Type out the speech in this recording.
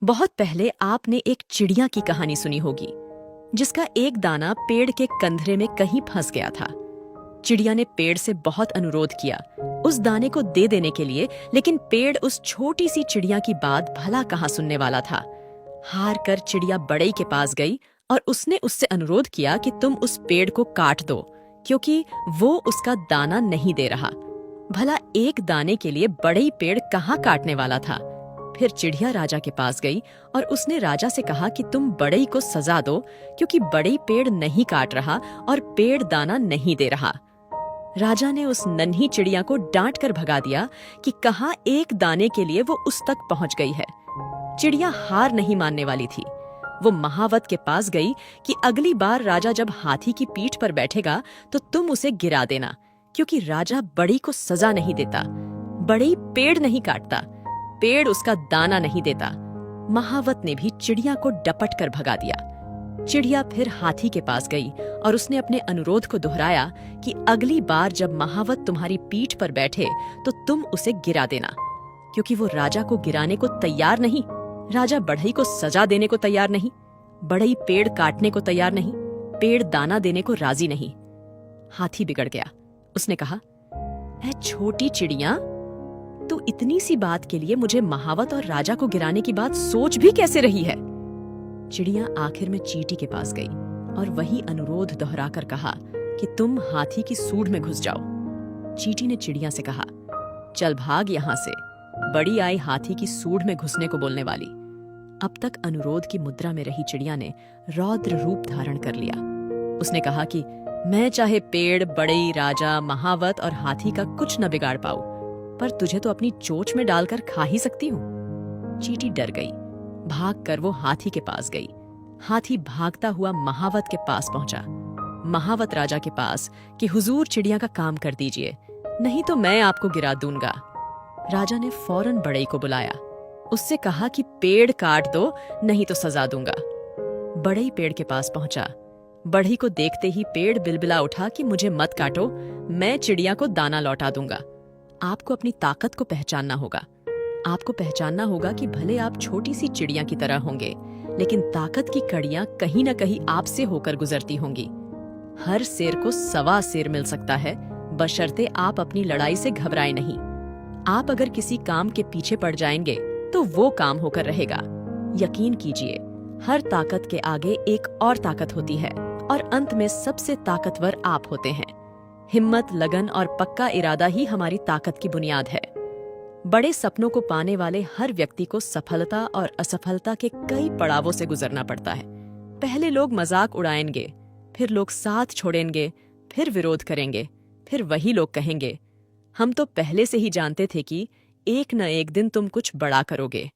बहुत पहले आपने एक चिड़िया की कहानी सुनी होगी, जिसका एक दाना पेड़ के कंधरे में कहीं फंस गया था। चिड़िया ने पेड़ से बहुत अनुरोध किया उस दाने को दे देने के लिए, लेकिन पेड़ उस छोटी सी चिड़िया की बात भला कहाँ सुनने वाला था। हार कर चिड़िया बड़ई के पास गई और उसने उससे अनुरोध किया कि तुम उस पेड़ को काट दो, क्योंकि वो उसका दाना नहीं दे रहा। भला एक दाने के लिए बड़ई पेड़ कहाँ काटने वाला था। फिर चिड़िया राजा के पास गई और उसने राजा से कहा कि तुम बड़ई को सजा दो, क्योंकि बड़ई पेड़ नहीं काट रहा और पेड़ दाना नहीं दे रहा। राजा ने उस नन्ही चिड़िया को डांट कर भगा दिया कि कहाँ एक दाने के लिए वो उस तक पहुंच गई है। चिड़िया हार नहीं मानने वाली थी। वो महावत के पास गई कि अगली बार राजा जब हाथी की पीठ पर बैठेगा तो तुम उसे गिरा देना, क्योंकि राजा बड़ई को सजा नहीं देता। बड़ई पेड़ नहीं काटता, पेड़ उसका दाना नहीं देता। महावत ने भी चिड़िया को डपट कर भगा दिया। चिड़िया फिर हाथी के पास गई और उसने अपने अनुरोध को दोहराया कि अगली बार जब महावत तुम्हारी पीठ पर बैठे तो तुम उसे गिरा देना, क्योंकि वो राजा को गिराने को तैयार नहीं। राजा बढ़ई को सजा देने को तैयार नहीं, बढ़ई पेड़ काटने को तैयार नहीं, पेड़ दाना देने को राजी नहीं। हाथी बिगड़ गया। उसने कहा, ऐ छोटी चिड़िया, तू इतनी सी बात के लिए मुझे महावत और राजा को गिराने की बात सोच भी कैसे रही है। चिड़िया आखिर में चींटी के पास गई और वही अनुरोध दोहराकर कहा कि तुम हाथी की सूंड में घुस जाओ। चींटी ने चिड़िया से कहा, चल भाग यहाँ से। बड़ी आई हाथी की सूंड में घुसने को बोलने वाली। अब तक अनुरोध की मुद्रा में रही चिड़िया ने रौद्र रूप धारण कर लिया। उसने कहा कि मैं चाहे पेड़, बड़ई, राजा, महावत और हाथी का कुछ न बिगाड़ पाऊं, पर तुझे तो अपनी चोंच में डालकर खा ही सकती हूँ। चींटी डर गई। भागकर वो हाथी के पास गई। हाथी भागता हुआ महावत के पास पहुंचा। महावत राजा के पास कि हुजूर चिड़िया का काम कर दीजिए, नहीं तो मैं आपको गिरा दूंगा। राजा ने फौरन बड़ई को बुलाया। उससे कहा कि पेड़ काट दो, नहीं तो सजा दूंगा। बड़ई पेड़ के पास पहुंचा। बढ़ई को देखते ही पेड़ बिलबिला उठा कि मुझे मत काटो, मैं चिड़िया को दाना लौटा दूंगा। आपको अपनी ताकत को पहचानना होगा। आपको पहचानना होगा कि भले आप छोटी सी चिड़िया की तरह होंगे, लेकिन ताकत की कड़ियां कहीं न कहीं आपसे होकर गुजरती होंगी। हर शेर को सवा शेर मिल सकता है, बशर्ते आप अपनी लड़ाई से घबराएं नहीं। आप अगर किसी काम के पीछे पड़ जाएंगे तो वो काम होकर रहेगा। यकीन कीजिए, हर ताकत के आगे एक और ताकत होती है और अंत में सबसे ताकतवर आप होते हैं। हिम्मत, लगन और पक्का इरादा ही हमारी ताकत की बुनियाद है। बड़े सपनों को पाने वाले हर व्यक्ति को सफलता और असफलता के कई पड़ावों से गुजरना पड़ता है। पहले लोग मजाक उड़ाएंगे, फिर लोग साथ छोड़ेंगे, फिर विरोध करेंगे, फिर वही लोग कहेंगे, हम तो पहले से ही जानते थे कि एक न एक दिन तुम कुछ बड़ा करोगे।